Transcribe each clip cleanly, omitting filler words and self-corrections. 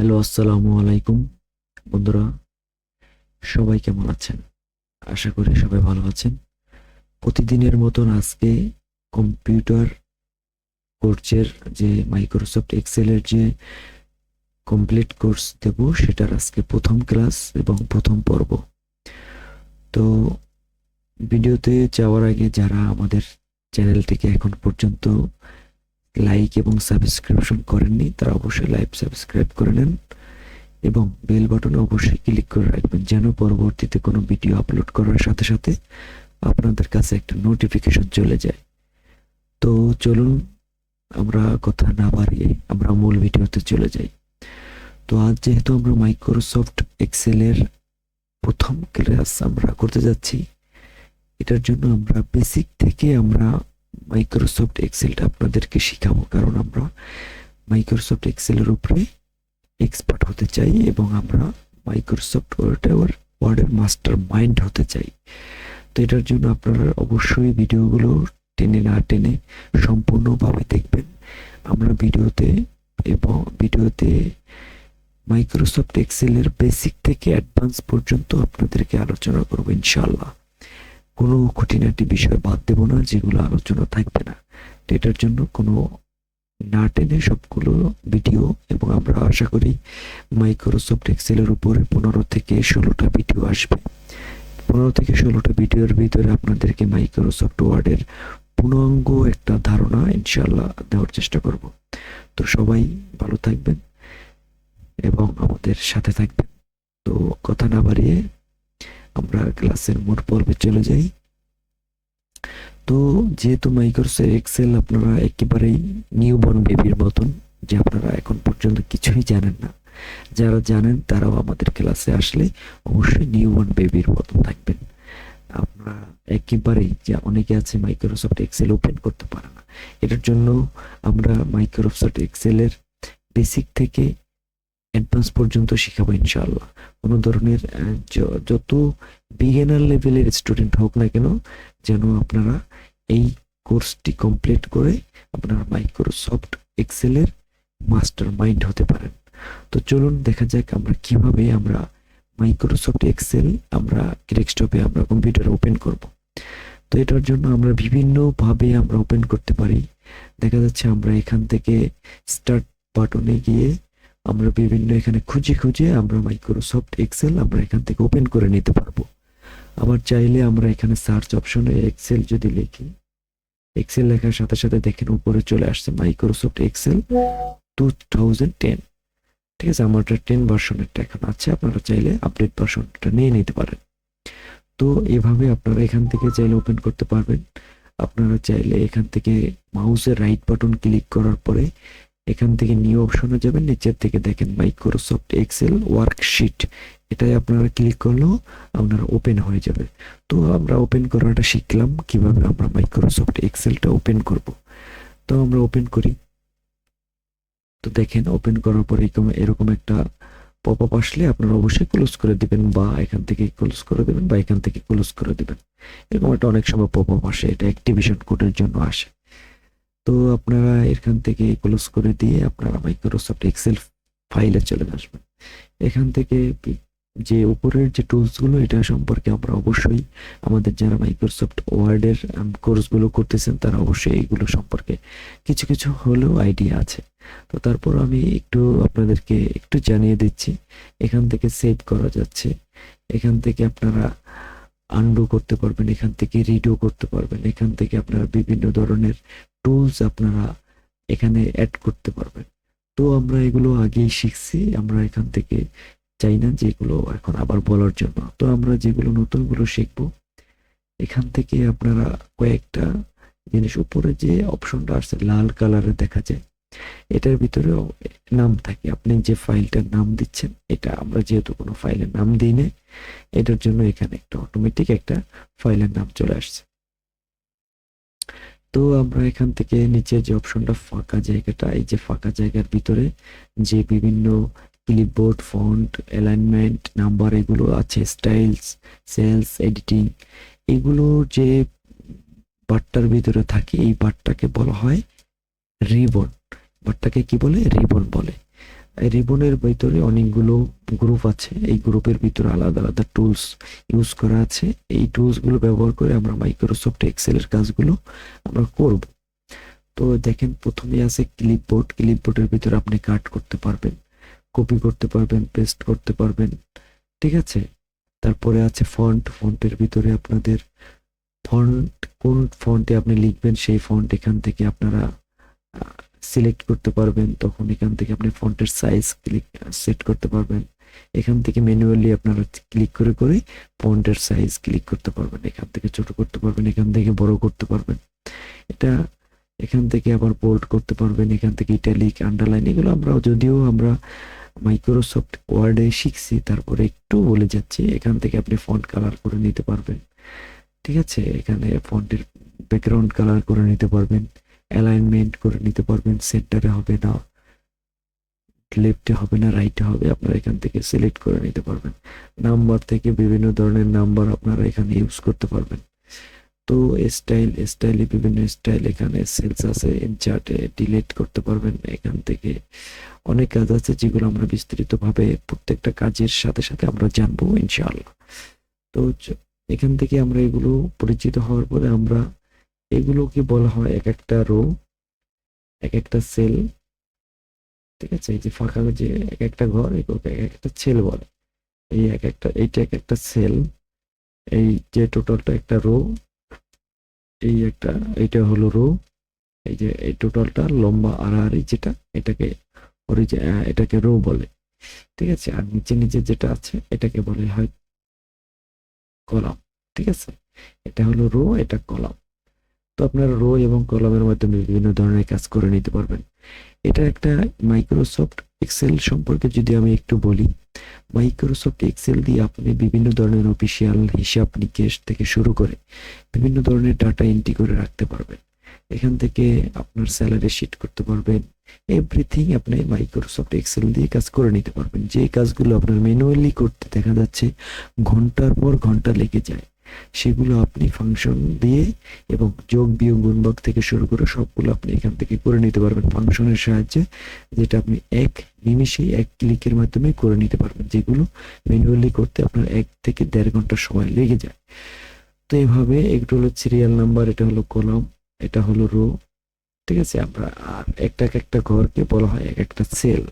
Hello, আসসালামু আলাইকুম বন্ধুরা। সবাই কেমন আছেন? আশা করি সবাই ভালো আছেন। প্রতিদিনের মতন আজকে কম্পিউটার কোর্সের যে মাইক্রোসফট এক্সেলের যে কমপ্লিট কোর্স দেব, সেটার আজকে প্রথম ক্লাস এবং প্রথম পর্ব। তো ভিডিওতে যাওয়ার আগে যারা আমাদের চ্যানেলটিকে এখন পর্যন্ত লাইক এবং সাবস্ক্রিপশন করেননি, তারা অবশ্যই লাইক সাবস্ক্রাইব করে নেন এবং বেল বাটনে অবশ্যই ক্লিক করে রাখবেন, যেন পরবর্তীতে কোনো ভিডিও আপলোড করার সাথে সাথে আপনাদের কাছে একটা নোটিফিকেশন চলে যায়। তো চলুন, আমরা কথা না বাড়িয়ে আমরা মূল ভিডিওতে চলে যাই। তো আজ যেহেতু আমরা মাইক্রোসফট এক্সেলের প্রথম ক্লাস আমরা করতে যাচ্ছি, এটার জন্য আমরা বেসিক থেকে আমরা মাইক্রোসফট এক্সেলটা আপনাদেরকে শিখাবো, কারণ আমরা মাইক্রোসফট এক্সেলের উপরে এক্সপার্ট হতে চাই এবং আমরা মাইক্রোসফট ওয়ার্ডের মাস্টার মাইন্ড হতে চাই। তো এটার জন্য আপনারা অবশ্যই ভিডিওগুলো টেনে না টেনে সম্পূর্ণভাবে দেখবেন। আমরা ভিডিওতে মাইক্রোসফট এক্সেলের বেসিক থেকে অ্যাডভান্স পর্যন্ত আপনাদেরকে আলোচনা করব ইনশাআল্লাহ। কোনো খুঁটিনাটি বিষয় বাদ দেব না, যেগুলো আলোচনা থাকবে না। তো এটার জন্য কোনো না টেনে সবগুলো ভিডিও, এবং আমরা আশা করি মাইক্রোসফট এক্সেলের উপরে 15 থেকে 16টা ভিডিও আসবে। 15 থেকে 16টা ভিডিওর ভিতরে আপনাদেরকে মাইক্রোসফট ওয়ার্ডের পূর্ণাঙ্গ একটা ধারণা ইনশাআল্লাহ দেওয়ার চেষ্টা করব। তো সবাই ভালো থাকবেন এবং আমাদের সাথে থাকবেন। তো কথা না বাড়িয়ে আমরা ক্লাসের মূল পর্বে চলে যাই। তো যেহেতু মাইক্রোসফট এক্সেল আপনারা একেবারেই নিউবর্ন বেবির মতন, যে আপনারা এখন পর্যন্ত কিছুই জানেন না, যারা জানেন তারাও আমাদের ক্লাসে আসলে অবশ্যই নিউবর্ন বেবির মতন থাকবেন। আমরা একেবারেই, যে অনেকে আছে মাইক্রোসফট এক্সেল ওপেন করতে পারে না, এটার জন্য আমরা মাইক্রোসফট এক্সেলের বেসিক থেকে অ্যাডভান্স পর্যন্ত শিখাবো ইনশাআল্লাহ। কোনো ধরনের যত বিগিনার লেভেলের স্টুডেন্ট হোক না কেন, যেন আপনারা এই কোর্সটি কমপ্লিট করে আপনারা মাইক্রোসফট এক্সেলের মাস্টার মাইন্ড হতে পারেন। তো চলুন দেখা যাক আমরা কিভাবে আমরা মাইক্রোসফট এক্সেল আমরা ডেস্কটপে আমরা কম্পিউটারে ওপেন করব। তো এটার জন্য আমরা বিভিন্নভাবে আমরা ওপেন করতে পারি। দেখা যাচ্ছে আমরা এখান থেকে স্টার্ট বাটনে গিয়ে আমরা বিভিন্ন এখানে খুঁজে খুঁজে আমরা মাইক্রোসফট এক্সেল আমরা এখান থেকে ওপেন করে নিতে পারবো। আবার চাইলে আমরা এখানে সার্চ অপশনে এক্সেল যদি লিখি, এক্সেল লেখার সাথে সাথে দেখেন উপরে চলে আসছে মাইক্রোসফট এক্সেল 2010। ঠিক আছে, আমারটা 10 ভার্সনেরটা এখন আছে, আপনারা চাইলে আপডেট ভার্সনটা নিয়ে নিতে পারেন। তো এভাবে আপনারা এখান থেকে চাইলে ওপেন করতে পারবেন। আপনারা চাইলে এখান থেকে মাউসের রাইট বাটন ক্লিক করার পরে এখান থেকে নিউ অপশনে যাবেন, নিচের থেকে দেখেন মাইক্রোসফট এক্সেল ওয়ার্কশিট, এটাই আপনারা ক্লিক করলেও আপনারা ওপেন হয়ে যাবে। তো আমরা ওপেন করাটা শিখলাম কিভাবে আমরা মাইক্রোসফট এক্সেলটা ওপেন করব। তো আমরা ওপেন করি। তো দেখেন ওপেন করার পরে এরকম একটা পপ আপ আসলে আপনারা অবশ্যই ক্লোজ করে দিবেন, বা এখান থেকে ক্লোজ করে দিবেন, বা এখান থেকে ক্লোজ করে দিবেন। এরকম একটা অনেক সময় পপ আপ আসে, এটা অ্যাক্টিভেশন কোডের জন্য আসে। তো আপনারা এখান থেকে ক্লোজ করে দিয়ে আপনারা মাইক্রোসফট এক্সেল ফাইলে চলে আসবেন। এখান থেকে যে উপরের যে টুলস গুলো, এটা সম্পর্কে আমরা অবশ্যই আমাদের যারা মাইক্রোসফট ওয়ার্ডের কোর্সগুলো করতেছেন তারা অবশ্যই এইগুলো সম্পর্কে কিছু কিছু হলেও আইডিয়া আছে। তো তারপর আমি একটু আপনাদেরকে একটু জানিয়ে দিচ্ছি। এখান থেকে সেভ করা যাচ্ছে, এখান থেকে আপনারা আনডু করতে পারবেন, এখান থেকে রিডো করতে পারবেন, এখান থেকে আপনারা বিভিন্ন ধরনের টুলস আপনারা এখানে অ্যাড করতে পারবেন। তো আমরা এগুলো আগেই শিখছি, আমরা এখান থেকে চাই না যেগুলো এখন আবার বলার জন্য। তো আমরা যেগুলো নতুনগুলো শিখবো, এখান থেকে আপনারা কয়েকটা জিনিস, উপরে যে অপশনটা আছে লাল কালারে দেখা যায়, এটার ভিতরে নাম থাকে। আপনি যে ফাইলটার নাম দিচ্ছেন, এটা আমরা যেহেতু কোনো ফাইলের নাম দিই না, এটার জন্য এখানে একটা অটোমেটিক একটা ফাইলের নাম চলে আসছে। তো আমরা এখান থেকে নিচে যে অপশনটা ফাঁকা জায়গাটা, এই যে ফাঁকা জায়গার ভিতরে যে বিভিন্ন ক্লিপবোর্ড, ফন্ট, অ্যালাইনমেন্ট, নাম্বার এগুলো আছে, স্টাইলস, সেলস, এডিটিং, এগুলো যে বারটার ভিতরে থাকে, এই বারটাকে বলা হয় রিবন। বারটাকে কি বলে? রিবন বলে। রিবনের ভিতরে অনেকগুলো গ্রুপ আছে, এই গ্রুপের ভিতরে আলাদা আলাদা টুলস ইউজ করা আছে। এই টুলস গুলো ব্যবহার করে আমরা মাইক্রোসফট এক্সেলের কাজগুলো আমরা করব। তো দেখেন প্রথমে আছে ক্লিপবোর্ড। ক্লিপবোর্ডের ভিতরে আপনি কাট করতে পারবেন, কপি করতে পারবেন, পেস্ট করতে পারবেন, ঠিক আছে। তারপরে আছে ফন্ট। ফন্টের ভিতরে আপনাদের ফন্ট, কোন ফন্টে আপনি লিখবেন সেই ফন্ট এখান থেকে আপনারা সিলেক্ট করতে পারবেন। তখন এখান থেকে আপনি ফন্টের সাইজ সেট করতে পারবেন। এখান থেকে ম্যানুয়ালি আপনারা ক্লিক করে করে ফন্টের সাইজ ক্লিক করতে পারবেন। এখান থেকে ছোট করতে পারবেন, এখান থেকে বড় করতে পারবেন। এটা এখান থেকে আবার বোল্ড করতে পারবেন, এখান থেকে ইটালিক, আন্ডারলাইন, এগুলো যদিও আমরা মাইক্রোসফট ওয়ার্ডে শিখছি, তারপরে একটু বলে যাচ্ছি। এখান থেকে আপনি ফন্ট কালার করে নিতে পারবেন, ঠিক আছে। এখানে ফন্টের ব্যাকগ্রাউন্ড কালার করে নিতে পারবেন, অ্যালাইনমেন্ট করে নিতে পারবেন, সেন্টারে হবে না, লেফটে হবে না, রাইটে হবে, আপনারা এখান থেকে সিলেক্ট করে নিতে পারবেন। নাম্বার থেকে বিভিন্ন ধরনের নাম্বার আপনারা এখানে ইউজ করতে পারবেন। তো স্টাইলে বিভিন্ন স্টাইল, এখানে সেলস আছে, ইনচার্টে ডিলিট করতে পারবেন। এখান থেকে অনেক কাজ আছে যেগুলো আমরা বিস্তারিতভাবে প্রত্যেকটা কাজের সাথে সাথে আমরা জানবো ইনশাআল্লাহ। তো এখান থেকে আমরা এগুলো পরিচিত হওয়ার পরে আমরা এগুলোকে বলা হয় এক একটা রো, এক একটা সেল, ঠিক আছে। এই যে ফাঁকা যে এক একটা ঘর, এগুলোকে এক একটা সেল বলে। এই এক একটা, এইটা এক একটা সেল, এই যে টোটালটা একটা রো, এই একটা, এইটা হলো রো। এই যে এই টোটালটা লম্বা আড়াআড়ি যেটা, এটাকে এটাকে রো বলে, ঠিক আছে। আর নিচে নিচে যেটা আছে এটাকে বলে হয় কলাম, ঠিক আছে। এটা হলো রো, এটা কলাম। তো আপনারা রো এবং কলামের মাধ্যমে বিভিন্ন ধরনের কাজ করে নিতে পারবেন। এটা একটা মাইক্রোসফট এক্সেল সম্পর্কে যদি আমি একটু বলি, মাইক্রোসফট এক্সেল দিয়ে আপনি বিভিন্ন ধরনের অফিসিয়াল হিসাব নিকেশ থেকে শুরু করে বিভিন্ন ধরনের ডাটা এন্ট্রি করে রাখতে পারবেন। এখান থেকে আপনার স্যালারি শিট করতে পারবেন, এভরিথিং আপনি মাইক্রোসফট এক্সেল দিয়ে কাজ করে নিতে পারবেন। যে কাজগুলো আপনার ম্যানুয়ালি করতে দেখা যাচ্ছে ঘন্টার পর ঘন্টা লেগে যায়, সেগুলো আপনি ফাংশন দিয়ে এবং যোগ বিয়োগ গুণভাগ থেকে শুরু করে সবগুলো আপনি এখান থেকে করে নিতে পারবেন ফাংশনের সাহায্যে, যেটা আপনি এক নিমিষেই এক ক্লিকের মাধ্যমে করে নিতে পারবেন, যেগুলো ম্যানুয়ালি করতে আপনার 1 থেকে 1.5 ঘন্টা সময় লেগে যায়। তো এইভাবে এটা হলো সিরিয়াল নাম্বার, এটা হলো কলাম, এটা হলো রো, ঠিক আছে। আমরা আর একটা এক একটা ঘরকে বলা হয় এক একটা সেল,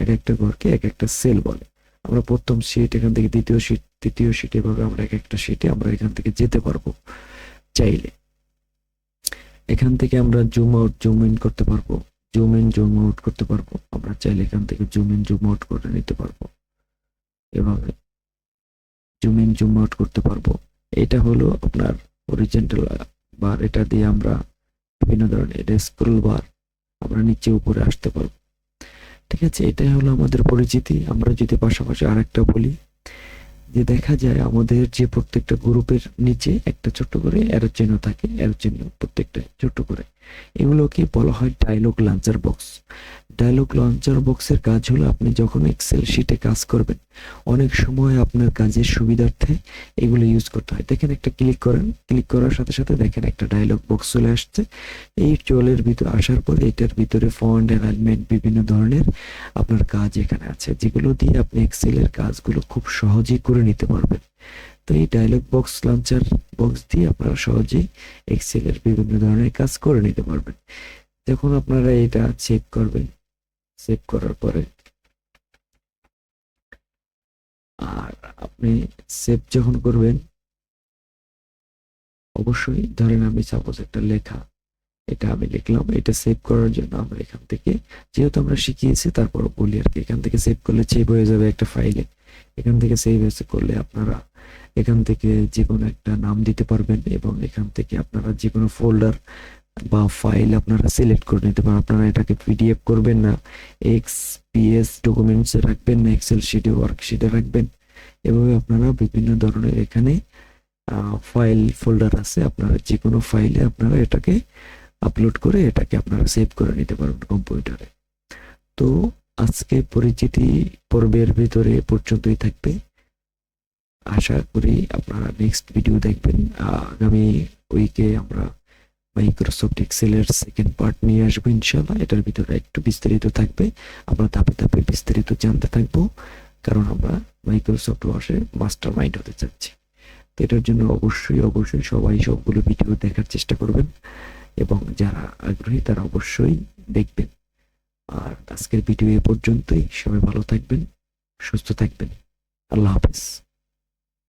এক একটা ঘরকে এক একটা সেল বলে। আমরা প্রথম শিট, এখান থেকে দ্বিতীয় শিট, তৃতীয় শিট, এভাবে আমরা এক একটা শিটে আমরা এখান থেকে যেতে পারবো চাইলে। এখান থেকে আমরা জুম আউট জুম ইন করতে পারবো, জুম ইন জুম আউট করতে পারবো। আমরা চাইলে এখান থেকে জুম ইন জুম আউট করে নিতে পারবো, এভাবে জুম ইন জুম আউট করতে পারবো। এটা হলো আপনার হরিজন্টাল বার, এটা দিয়ে আমরা বিভিন্ন ধরনের স্ক্রল বার আমরা নিচে উপরে আসতে পারবো, ঠিক আছে। এটাই হলো আমাদের পরিচিতি। আমরা যদি পাশাপাশি আরেকটা বলি, যে দেখা যায় আমাদের যে প্রত্যেকটা গ্রুপের নিচে একটা ছোট্ট করে অ্যারো চিহ্ন থাকে, অ্যারো চিহ্ন প্রত্যেকটা ছোট্ট করে, এগুলোকে বলা হয় dialog launcher box. Dialog launcher বক্সের কাজ হলো আপনি যখন এক্সেল শিটে কাজ করবেন, অনেক সময় আপনার কাজের সুবিধার্থে এগুলো ইউজ করতে হয়। দেখেন একটা ক্লিক করেন, ক্লিক করার সাথে সাথে দেখেন একটা ডায়লগ বক্স চলে আসছে। এই চলের ভিতর আসার পরে এটার ভিতরে ফন্ট, অ্যালাইনমেন্ট, বিভিন্ন ধরনের আপনার কাজ এখানে আছে, যেগুলো দিয়ে আপনি এক্সেলের কাজগুলো খুব সহজেই করে নিতে পারবেন। তো এই ডায়লগ বক্স লঞ্চার বক্স দিয়ে আপনারা সহজেই এক্সেলের বিভিন্ন ধরনের কাজ করে নিতে পারবেন। যখন আপনারা এটা চেক করবেন, সেভ করার পরে আর আপনি সেভ যখন করবেন, অবশ্যই ধরেন আমি সাপোজ একটা লেখা, এটা আমি লিখলাম, এটা সেভ করার জন্য আমরা এখান থেকে, যেহেতু আমরা শিখিয়েছি তারপর বলি আর কি, এখান থেকে সেভ করলে সেভ হয়ে যাবে একটা ফাইলে। এখান থেকে সেভ এসে করলে আপনারা এখান থেকে যে কোনো একটা নাম দিতে পারবেন এবং এখান থেকে আপনারা যে কোনো ফোল্ডার বা ফাইল আপনারা সিলেক্ট করে নিতে পারেন। আপনারা এটাকে পিডিএফ করবেন না এক্সপিএস ডকুমেন্টসে রাখবেন, না এক্সেল শিটে ওয়ার্কশিটে রাখবেন। এভাবে আপনারা বিভিন্ন ধরনের এখানে ফাইল ফোল্ডার আছে, আপনারা যে কোনো ফাইলে আপনারা এটাকে আপলোড করে এটাকে আপনারা সেভ করে নিতে পারবেন কম্পিউটারে। তো আজকে পরিচিতি পর্বের ভিতরে পর্যন্তই থাকবে। আশা করি আপনারা নেক্সট ভিডিও দেখবেন। আগামী উইকে আমরা মাইক্রোসফট এক্সেলের সেকেন্ড পার্ট নিয়ে আসবো ইনশাল্লাহ। এটার ভিতরে একটু বিস্তারিত থাকবে, আমরা ধাপে ধাপে বিস্তারিত জানতে থাকবো, কারণ আমরা মাইক্রোসফট ওয়ার্ডে মাস্টার মাইন্ড হতে চাচ্ছি। তো এটার জন্য অবশ্যই অবশ্যই সবাই সবগুলো ভিডিও দেখার চেষ্টা করবেন, এবং যারা আগ্রহী তারা অবশ্যই দেখবেন। আর আজকের ভিডিও এ পর্যন্তই। সবাই ভালো থাকবেন, সুস্থ থাকবেন। আল্লাহ হাফেজ।